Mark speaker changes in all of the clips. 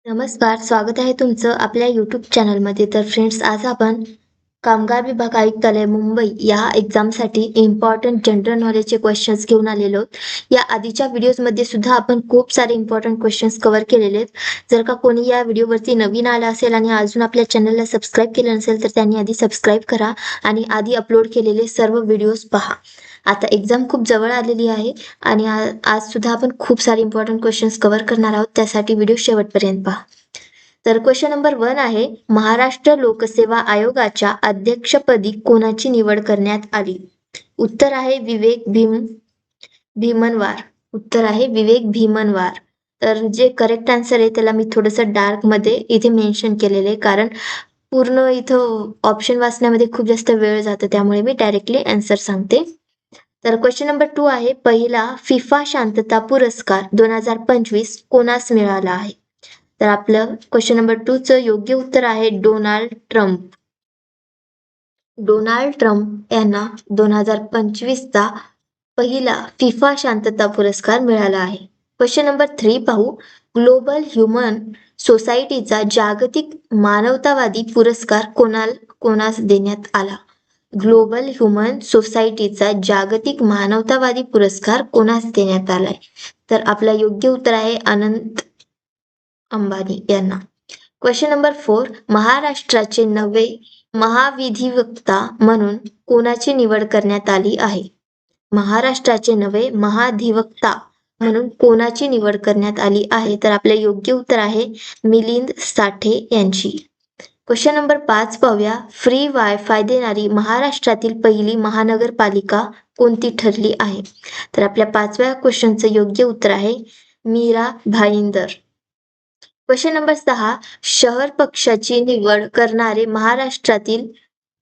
Speaker 1: नमस्कार, स्वागत आहे तुमचं आपल्या यूट्यूब चॅनलमध्ये. तर फ्रेंड्स, आज आपण कामगार विभाग आयुक्तालय मुंबई या एक्झामसाठी इम्पॉर्टंट जनरल नॉलेजचे क्वेश्चन्स घेऊन आलेलो आहोत. या आधीच्या व्हिडिओजमध्ये सुद्धा आपण खूप सारे इम्पॉर्टंट क्वेश्चन्स कव्हर केलेले आहेत. जर का कोणी या व्हिडिओवरती नवीन आला असेल आणि अजून आपल्या चॅनलला सबस्क्राईब केलं नसेल तर त्यांनी आधी सबस्क्राईब करा आणि आधी अपलोड केलेले सर्व व्हिडिओज पहा. आता एक्झाम खूप जवळ आलेली आहे आणि आज सुद्धा आपण खूप सारे इम्पॉर्टंट क्वेश्चन्स कव्हर करणार आहोत. त्यासाठी व्हिडिओ शेवटपर्यंत पहा. तर क्वेश्चन नंबर 1 आहे, महाराष्ट्र लोकसेवा आयोगाच्या अध्यक्षपदी कोणाची निवड करण्यात आली? उत्तर आहे विवेक भीमनवार. उत्तर आहे विवेक भीमनवार. तर जे करेक्ट आन्सर आहे त्याला मी थोडंसं डार्क मध्ये इथे मेन्शन केलेलं आहे, कारण पूर्ण इथं ऑप्शन वाचण्यामध्ये खूप जास्त वेळ जातो, त्यामुळे मी डायरेक्टली आन्सर सांगते. तर क्वेश्चन नंबर 2 आहे, पहिला फिफा शांतता पुरस्कार 2025 कोणास मिळाला आहे? तर आपलं क्वेश्चन नंबर 2 चं योग्य उत्तर आहे डोनाल्ड ट्रम्प. डोनाल्ड ट्रम्प यांना 2025 चा पहिला फिफा शांतता पुरस्कार मिळाला आहे. क्वेश्चन नंबर 3 पाहू. ग्लोबल ह्युमन सोसायटीचा जागतिक मानवतावादी पुरस्कार कोणास देण्यात आला? ग्लोबल ह्युमन सोसायटीचा जागतिक मानवतावादी पुरस्कार कोणास देण्यात आलाय? तर आपला योग्य उत्तर आहे अनंत अंबानी यांना. क्वेश्चन नंबर 4, महाराष्ट्राचे नवे महाधिवक्ता म्हणून कोणाची निवड करण्यात आली आहे? महाराष्ट्राचे नवे महाधिवक्ता म्हणून कोणाची निवड करण्यात आली आहे? तर आपले योग्य उत्तर आहे मिलिंद साठे यांची. क्वेश्चन नंबर 5 पाहूया. फ्री वायफाय देणारी महाराष्ट्रातील पहिली महानगरपालिका कोणती ठरली आहे? तर आपल्या 5व्या क्वेश्चनचं योग्य उत्तर आहे मीरा भाईंदर. क्वेश्चन नंबर 6, शहर पक्षाची निवड करणारे महाराष्ट्रातील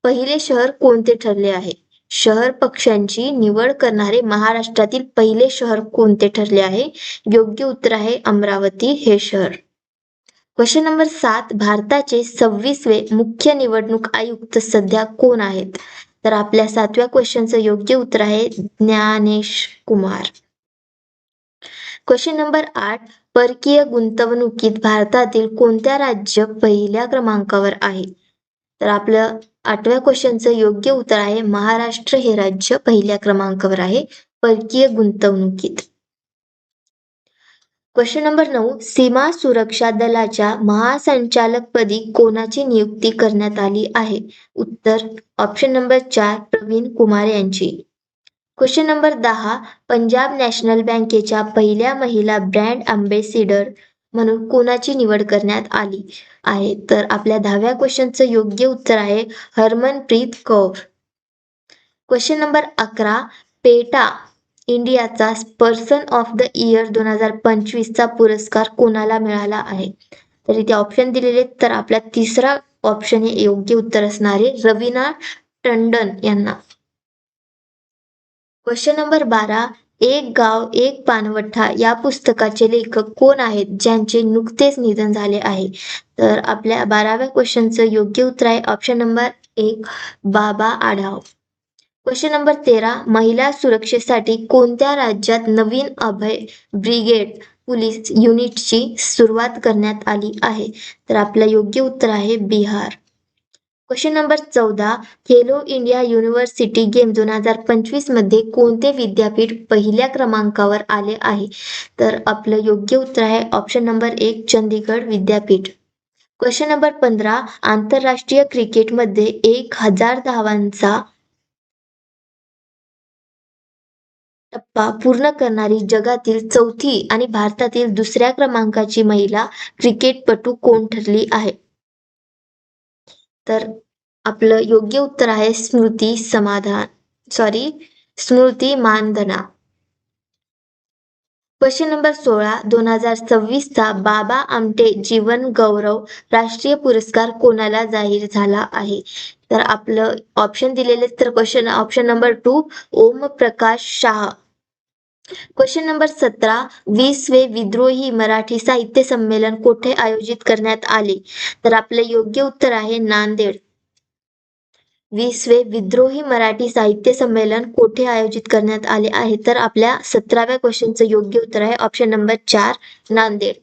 Speaker 1: पहिले शहर कोणते ठरले आहे? शहर पक्षांची निवड करणारे महाराष्ट्रातील पहिले शहर कोणते ठरले आहे? योग्य उत्तर आहे अमरावती हे शहर. क्वेश्चन नंबर 7, भारताचे 26वे मुख्य निवडणूक आयुक्त सध्या कोण आहेत? तर आपल्या 7व्या क्वेश्चनचं योग्य उत्तर आहे ज्ञानेश कुमार. क्वेश्चन नंबर 8, परकीय गुंतवणुकीत भारतातील कोणत्या राज्य पहिल्या क्रमांकावर आहे? तर आपलं 8व्या क्वेश्चनचं योग्य उत्तर आहे महाराष्ट्र हे राज्य पहिल्या क्रमांकावर आहे परकीय गुंतवणुकीत. क्वेश्चन नंबर 9, सीमा सुरक्षा दलाच्या महासंचालकपदी कोणाची नियुक्ती करण्यात आली आहे? उत्तर ऑप्शन नंबर 4 प्रवीण कुमार यांची. क्वेश्चन नंबर 10, पंजाब नॅशनल बँकेच्या पहिल्या महिला ब्रँड अँबॅसिडर म्हणून कोणाची निवड करण्यात आली आहे? तर आपल्या 10व्या क्वेश्चनचं योग्य उत्तर आहे Harmanpreet Kaur. Question number 11, PETA इंडियाचा पर्सन ऑफ द इयर 2025 चा पुरस्कार कोणाला मिळाला आहे? तर इथे ऑप्शन दिलेले, तर आपला 3रा ऑप्शन हे योग्य उत्तर असणारे रवीना टंडन यांना. क्वेश्चन नंबर 12, एक गाव एक पानवठा या पुस्तकाचे लेखक कोण आहेत ज्यांचे नुकतेच निधन झाले आहे? तर आपल्या 12व्या क्वेश्चनचं योग्य उत्तर आहे option number 1 Baba Adhav. Question number 13, महिला सुरक्षेसाठी कोणत्या राज्यात नवीन अभय ब्रिगेड पोलीस युनिटची सुरुवात करण्यात आली आहे? तर आपलं योग्य उत्तर आहे Bihar. Question number 14, Khelo India university game 2025 मध्ये कोणते विद्यापीठ पहिल्या क्रमांकावर आले आहे? तर आपलं योग्य उत्तर आहे ऑप्शन नंबर 1 चंदीगड विद्यापीठ. क्वेश्चन नंबर 15, आंतरराष्ट्रीय क्रिकेटमध्ये 1000 धावांचा टप्पा पूर्ण करणारी जगातील चौथी आणि भारतातील 2ऱ्या क्रमांकाची महिला क्रिकेटपटू कोण ठरली आहे? तर आपलं योग्य उत्तर आहे स्मृती मानधना. क्वेश्चन नंबर 16, 2026 चा बाबा आमटे जीवन गौरव राष्ट्रीय पुरस्कार कोणाला जाहीर झाला आहे? तर आपलं ऑप्शन दिलेले, तर option number 2 Om Prakash Shah. Question number 17, 20वे विद्रोही मराठी साहित्य संमेलन कोठे आयोजित करण्यात आले? तर आपलं योग्य उत्तर आहे नांदेड. 20वे विद्रोही मराठी साहित्य संमेलन कोठे आयोजित करण्यात आले आहे? तर आपल्या 17व्या क्वेश्चनचं योग्य उत्तर आहे ऑप्शन नंबर 4 नांदेड.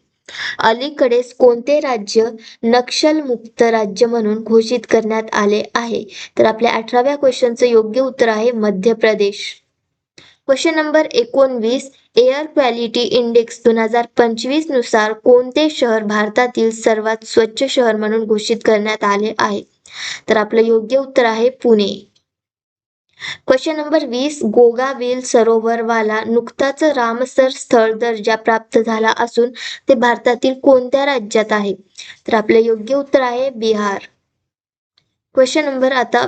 Speaker 1: अलीकडेच कोणते राज्य नक्षलमुक्त राज्य म्हणून घोषित करण्यात आले आहे? तर आपल्या 18व्या क्वेश्चनचं योग्य उत्तर आहे Madhya Pradesh. Question number 19, air quality index 2025 नुसार कोणते शहर भारतातील सर्वात स्वच्छ शहर म्हणून घोषित करण्यात आले आहे? तर आपलं योग्य उत्तर आहे पुणे. क्वेश्चन नंबर 20, गोगावेल सरोवरवाला नुकताच रामसर स्थळ दर्जा प्राप्त झाला असून ते भारतातील कोणत्या राज्यात आहे? तर आपलं योग्य उत्तर आहे बिहार. क्वेश्चन नंबर आता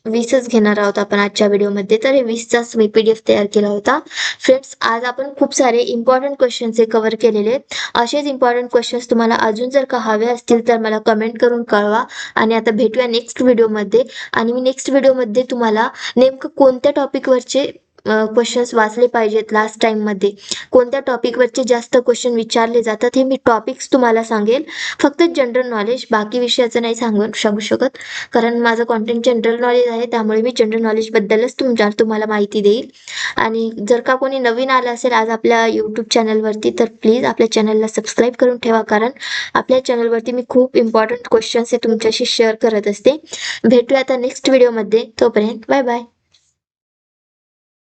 Speaker 1: 20च घेणार आहोत आपण आजच्या व्हिडिओमध्ये. तर हे 20चाच मी PDF तयार केला होता. फ्रेंड्स, आज आपण खूप सारे इम्पॉर्टंट क्वेश्चन्स हे कव्हर केलेले. असेच इम्पॉर्टंट क्वेश्चन्स तुम्हाला अजून जर का हवे असतील तर मला कमेंट करून कळवा. आणि आता भेटूया नेक्स्ट व्हिडिओमध्ये. आणि मी नेक्स्ट व्हिडिओमध्ये तुम्हाला नेमकं कोणत्या टॉपिकवरचे क्वेश्चन्स वाचले पाहिजेत लास्ट टाइममध्ये, कोणत्या टॉपिकवरचे जास्त क्वेश्चन विचारले जातात हे मी टॉपिक्स तुम्हाला सांगेल. फक्त जनरल नॉलेज, बाकी विषयाचं नाही सांगू शकत, कारण माझं कॉन्टेंट जनरल नॉलेज आहे. त्यामुळे मी जनरल नॉलेजबद्दलच तुम्हाला माहिती देईल. आणि जर का कोणी नवीन आलं असेल आज आपल्या यूट्यूब चॅनलवरती तर प्लीज आपल्या चॅनलला सबस्क्राईब करून ठेवा, कारण आपल्या चॅनलवरती मी खूप इम्पॉर्टंट क्वेश्चन्स हे तुमच्याशी शेअर करत असते. भेटूया आता नेक्स्ट व्हिडिओमध्ये. तोपर्यंत बाय बाय.